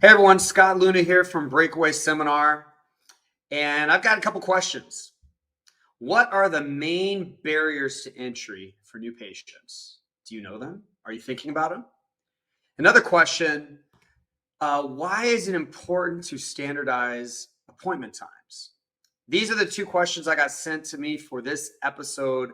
Hey everyone, Scott Leune here from Breakaway Seminar, and I've got a couple questions. What are the main barriers to entry for new patients? Do you know them? Are you thinking about them? Another question, why is it important to standardize appointment times? These are the two questions I got sent to me for this episode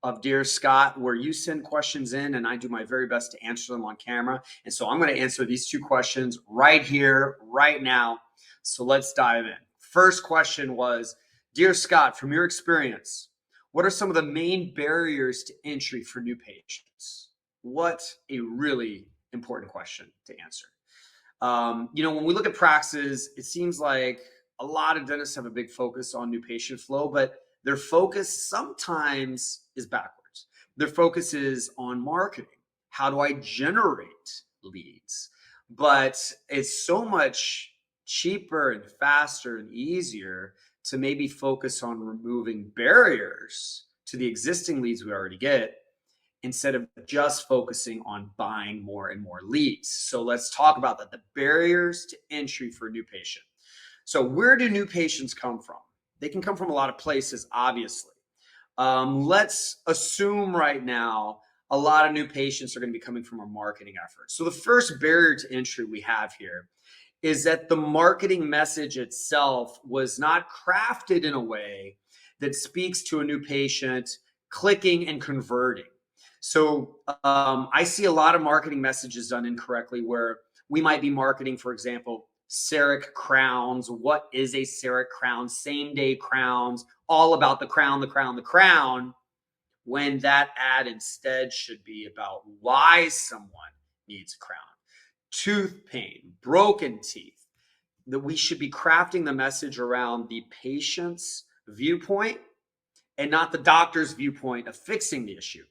of Dear Scott, where you send questions in and I do my very best to answer them on camera. And so I'm going to answer these two questions right here, right now. So let's dive in. First question was, Dear Scott, from your experience, what are some of the main barriers to entry for new patients? What a really important question to answer. When we look at practices, it seems like a lot of dentists have a big focus on new patient flow, but their focus sometimes is backwards. Their focus is on marketing. How do I generate leads? But it's so much cheaper and faster and easier to maybe focus on removing barriers to the existing leads we already get instead of just focusing on buying more and more leads. So let's talk about that, the barriers to entry for a new patient. So where do new patients come from? They can come from a lot of places, obviously. Let's assume right now a lot of new patients are going to be coming from our marketing efforts. So the first barrier to entry we have here is that the marketing message itself was not crafted in a way that speaks to a new patient clicking and converting. So I see a lot of marketing messages done incorrectly where we might be marketing, for example, CEREC crowns. What is a CEREC crown? Same day crowns, all about the crown, the crown, the crown, when that ad instead should be about why someone needs a crown. Tooth pain, broken teeth, that we should be crafting the message around the patient's viewpoint and not the doctor's viewpoint of fixing the issue.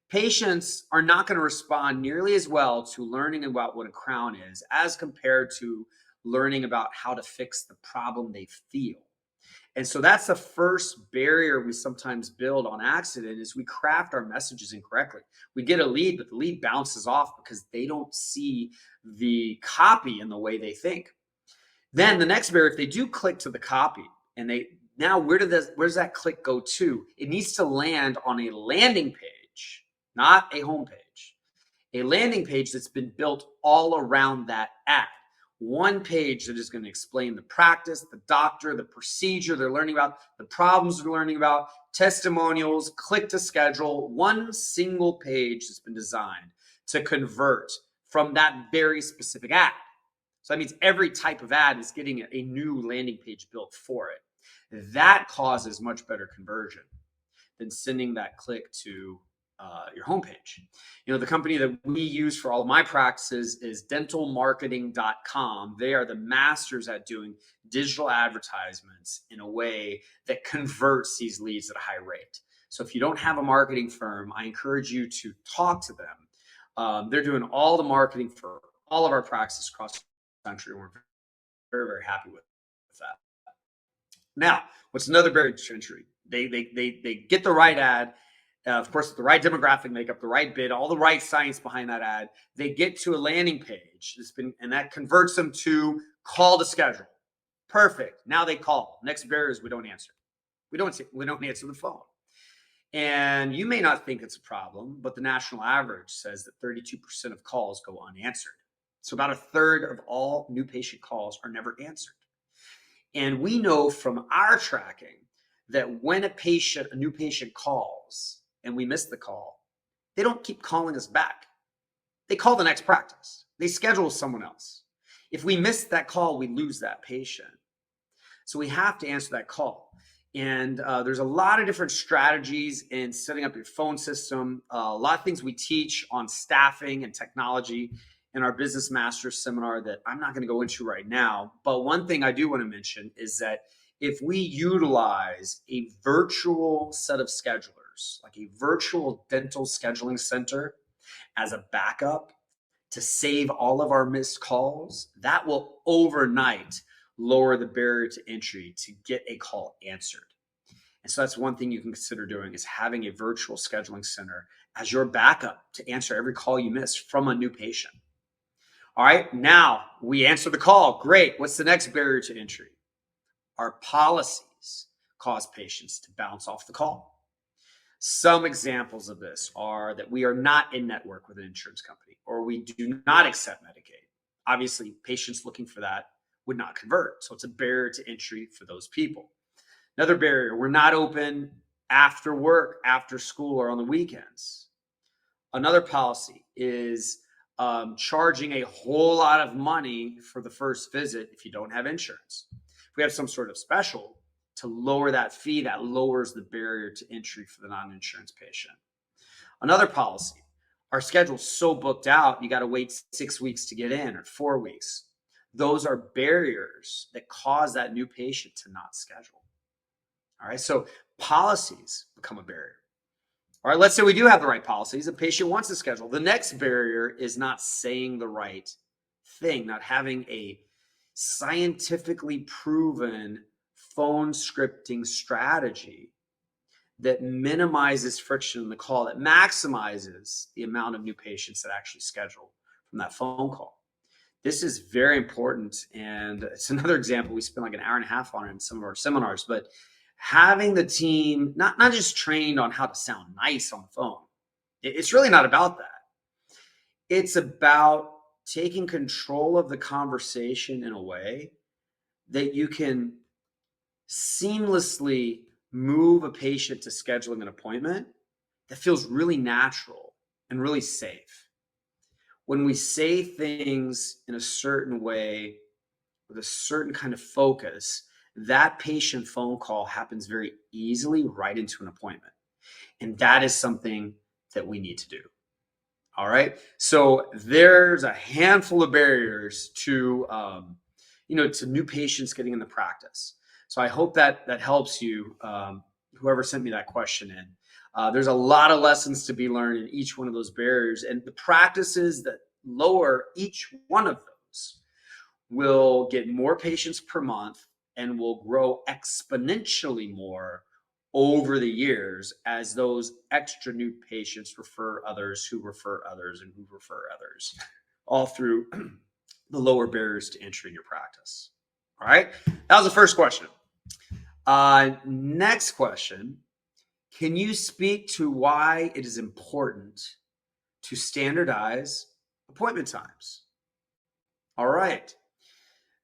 Patients are not going to respond nearly as well to learning about what a crown is as compared to learning about how to fix the problem they feel. And so that's the first barrier we sometimes build on accident is we craft our messages incorrectly. We get a lead, but the lead bounces off because they don't see the copy in the way they think. Then the next barrier, if they do click to the copy and where does that click go to? It needs to land on a landing page, not a home page. A landing page that's been built all around that ad. One page that is going to explain the practice, the doctor, the procedure they're learning about, the problems they're learning about, testimonials, click to schedule. One single page that's been designed to convert from that very specific ad. So that means every type of ad is getting a new landing page built for it. That causes much better conversion than sending that click to your homepage. The company that we use for all of my practices is dentalmarketing.com. They are the masters at doing digital advertisements in a way that converts these leads at a high rate. So if you don't have a marketing firm, I encourage you to talk to them. They're doing all the marketing for all of our practices across the country. We're very, very happy with that. Now, what's another barrier to entry? They get the right ad. Of course, the right demographic makeup, the right bid, all the right science behind that ad. They get to a landing page and that converts them to call to schedule. Perfect. Now they call. Next barrier is we don't answer. We don't answer the phone. And you may not think it's a problem, but the national average says that 32% of calls go unanswered. So about a third of all new patient calls are never answered. And we know from our tracking that when a new patient calls, and we miss the call, they don't keep calling us back. They call the next practice. They schedule someone else. If we miss that call, we lose that patient. So we have to answer that call. And there's a lot of different strategies in setting up your phone system. A lot of things we teach on staffing and technology in our Business Masters seminar that I'm not going to go into right now. But one thing I do want to mention is that if we utilize a virtual set of schedulers, like a virtual dental scheduling center as a backup to save all of our missed calls, that will overnight lower the barrier to entry to get a call answered. And so that's one thing you can consider doing is having a virtual scheduling center as your backup to answer every call you miss from a new patient. All right, now we answer the call. Great. What's the next barrier to entry? Our policies cause patients to bounce off the call. Some examples of this are that we are not in network with an insurance company, or we do not accept Medicaid. Obviously, patients looking for that would not convert. So it's a barrier to entry for those people. Another barrier, we're not open after work, after school, or on the weekends. Another policy is charging a whole lot of money for the first visit if you don't have insurance. If we have some sort of special to lower that fee, that lowers the barrier to entry for the non-insurance patient. Another policy, our schedule's so booked out, you got to wait 6 weeks to get in, or 4 weeks. Those are barriers that cause that new patient to not schedule. All right, so policies become a barrier. All right, let's say we do have the right policies. A patient wants to schedule. The next barrier is not saying the right thing, not having a scientifically proven phone scripting strategy that minimizes friction in the call, that maximizes the amount of new patients that actually schedule from that phone call. This is very important, and it's another example. We spend like an hour and a half on it in some of our seminars, but having the team not just trained on how to sound nice on the phone. It's really not about that. It's about taking control of the conversation in a way that you can seamlessly move a patient to scheduling an appointment that feels really natural and really safe. When we say things in a certain way with a certain kind of focus, that patient phone call happens very easily right into an appointment. And that is something that we need to do. All right. So there's a handful of barriers to, to new patients getting in the practice. So I hope that helps you, whoever sent me that question in. There's a lot of lessons to be learned in each one of those barriers, and the practices that lower each one of those will get more patients per month and will grow exponentially more over the years as those extra new patients refer others who refer others and who refer others, all through the lower barriers to entry in your practice. All right, that was the first question. Next question, can you speak to why it is important to standardize appointment times? All right.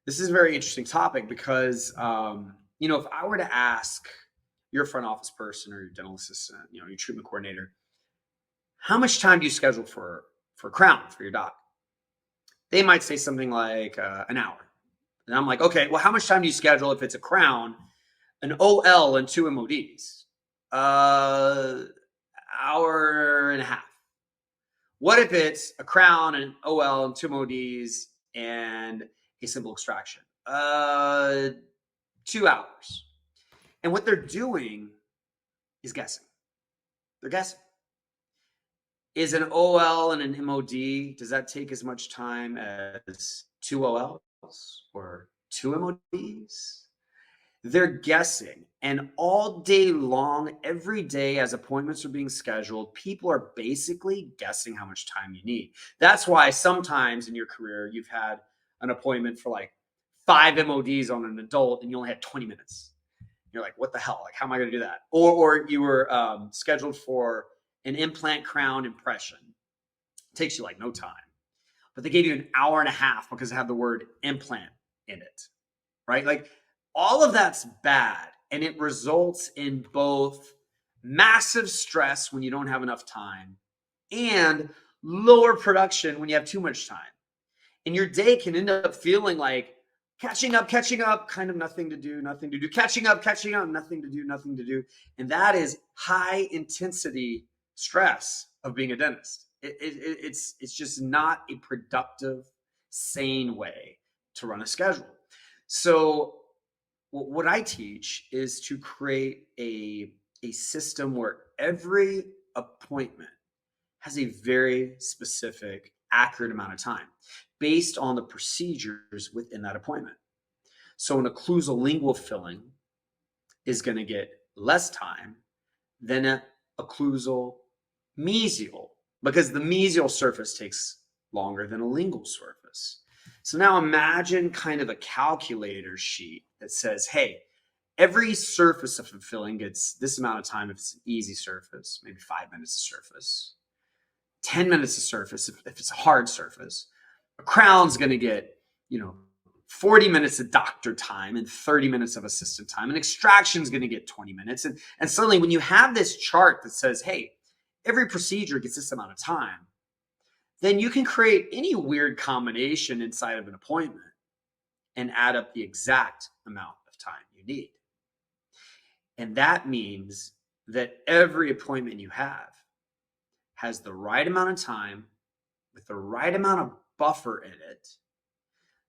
This is a very interesting topic because, if I were to ask your front office person or your dental assistant, your treatment coordinator, how much time do you schedule for a crown for your doc? They might say something like an hour. And I'm like, okay, well, how much time do you schedule if it's a crown, an OL, and 2 MODs? Hour and a half. What if it's a crown, an OL, and 2 MODs and a simple extraction? 2 hours. And what they're doing is guessing. They're guessing. Is an OL and an MOD, does that take as much time as 2 OLs or 2 MODs? They're guessing. And all day long, every day as appointments are being scheduled, people are basically guessing how much time you need. That's why sometimes in your career, you've had an appointment for like 5 MODs on an adult and you only had 20 minutes. You're like, what the hell? Like, how am I going to do that? Or you were scheduled for an implant crown impression. It takes you like no time. But they gave you an hour and a half because it had the word implant in it, right? Like, all of that's bad. And it results in both massive stress when you don't have enough time and lower production when you have too much time. And your day can end up feeling like catching up, kind of nothing to do, catching up, nothing to do. And that is high intensity stress of being a dentist. It's just not a productive, sane way to run a schedule. So what I teach is to create a system where every appointment has a very specific, accurate amount of time based on the procedures within that appointment. So an occlusal lingual filling is going to get less time than an occlusal mesial, because the mesial surface takes longer than a lingual surface. surface. So now imagine kind of a calculator sheet that says, hey, every surface of filling gets this amount of time if it's an easy surface, maybe 5 minutes of surface, 10 minutes of surface if it's a hard surface. A crown's going to get, 40 minutes of doctor time and 30 minutes of assistant time. And extraction is going to get 20 minutes. And suddenly when you have this chart that says, hey, every procedure gets this amount of time, then you can create any weird combination inside of an appointment and add up the exact amount of time you need. And that means that every appointment you have has the right amount of time with the right amount of buffer in it,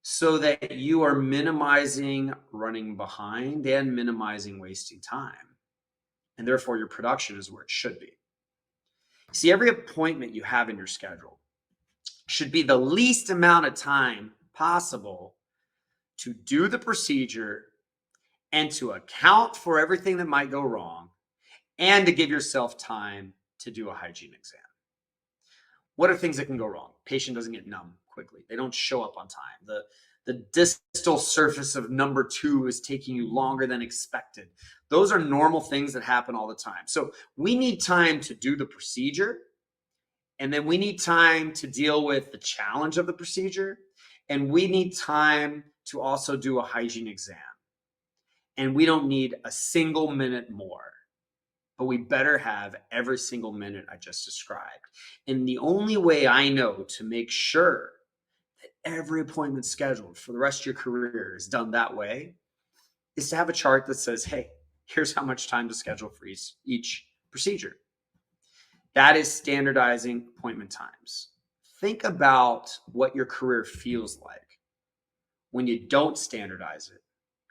so that you are minimizing running behind and minimizing wasting time. And therefore your production is where it should be. See, every appointment you have in your schedule should be the least amount of time possible to do the procedure and to account for everything that might go wrong and to give yourself time to do a hygiene exam. What are things that can go wrong? Patient doesn't get numb quickly. They don't show up on time. The distal surface of number 2 is taking you longer than expected. Those are normal things that happen all the time. So we need time to do the procedure, and then we need time to deal with the challenge of the procedure, and we need time to also do a hygiene exam. And we don't need a single minute more, but we better have every single minute I just described. And the only way I know to make sure that every appointment scheduled for the rest of your career is done that way is to have a chart that says, hey, here's how much time to schedule for each procedure. That is standardizing appointment times. Think about what your career feels like when you don't standardize it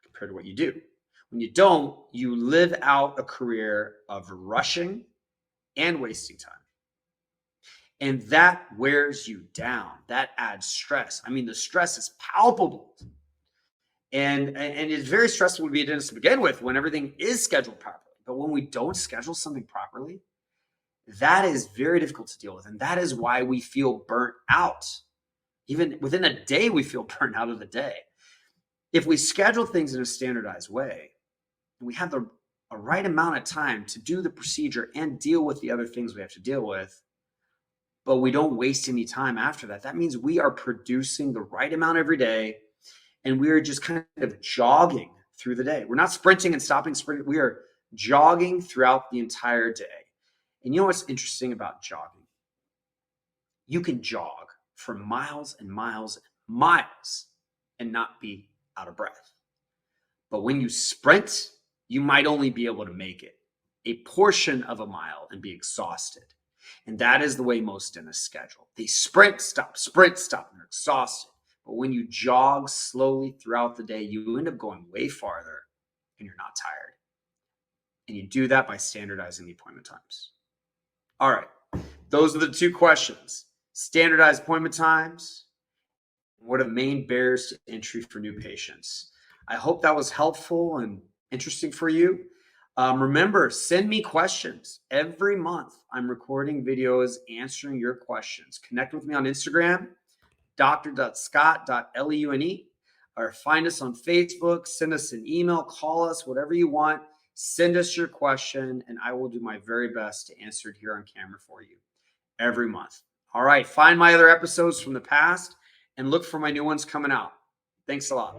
compared to what you do. When you don't, you live out a career of rushing and wasting time. And that wears you down. That adds stress. I mean, the stress is palpable. And it's very stressful to be a dentist to begin with when everything is scheduled properly. But when we don't schedule something properly, that is very difficult to deal with. And that is why we feel burnt out. Even within a day, we feel burnt out of the day. If we schedule things in a standardized way, and we have a right amount of time to do the procedure and deal with the other things we have to deal with, but we don't waste any time after that, that means we are producing the right amount every day, and we are just kind of jogging through the day. We're not sprinting and stopping sprinting. We are jogging throughout the entire day. And you know what's interesting about jogging? You can jog for miles and miles and miles and not be out of breath. But when you sprint, you might only be able to make it a portion of a mile and be exhausted. And that is the way most dentists schedule. They sprint, stop, and they're exhausted. But when you jog slowly throughout the day, you end up going way farther and you're not tired. And you do that by standardizing the appointment times. All right, those are the 2 questions. Standardized appointment times. What are the main barriers to entry for new patients? I hope that was helpful and interesting for you. Remember, send me questions. Every month, I'm recording videos answering your questions. Connect with me on Instagram, dr.scott.leune, or find us on Facebook. Send us an email, call us, whatever you want. Send us your question, and I will do my very best to answer it here on camera for you every month. All right, find my other episodes from the past and look for my new ones coming out. Thanks a lot.